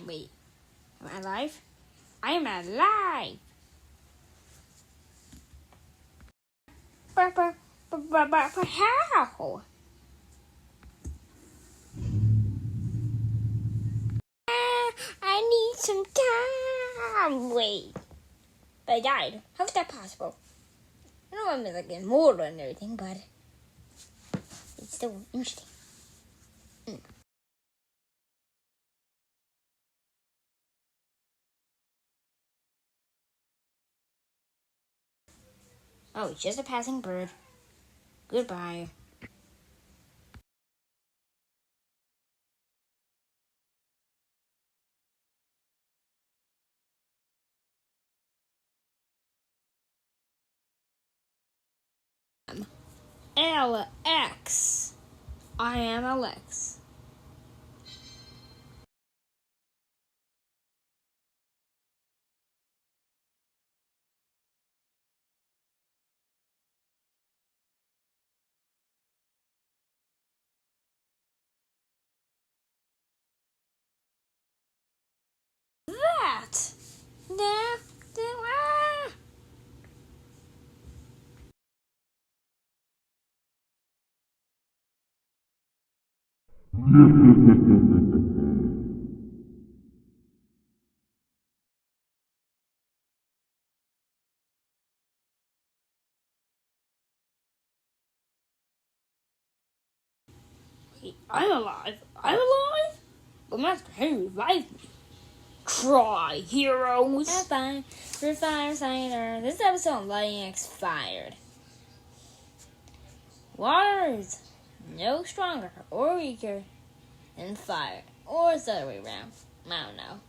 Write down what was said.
Wait, am I alive? I am alive! But how? I need some time. Wait. But I died. How is that possible? I know I'm like immortal and everything, but it's still interesting. Oh, it's just a passing bird. Goodbye. LX. I am Alex. That. I'm alive. I'm alive? But Master Henry revived me. Try, heroes. That's fine. We're fire signer. This episode of Lightningxfired. Water is no stronger or weaker than fire. Or it's the other way around. I don't know.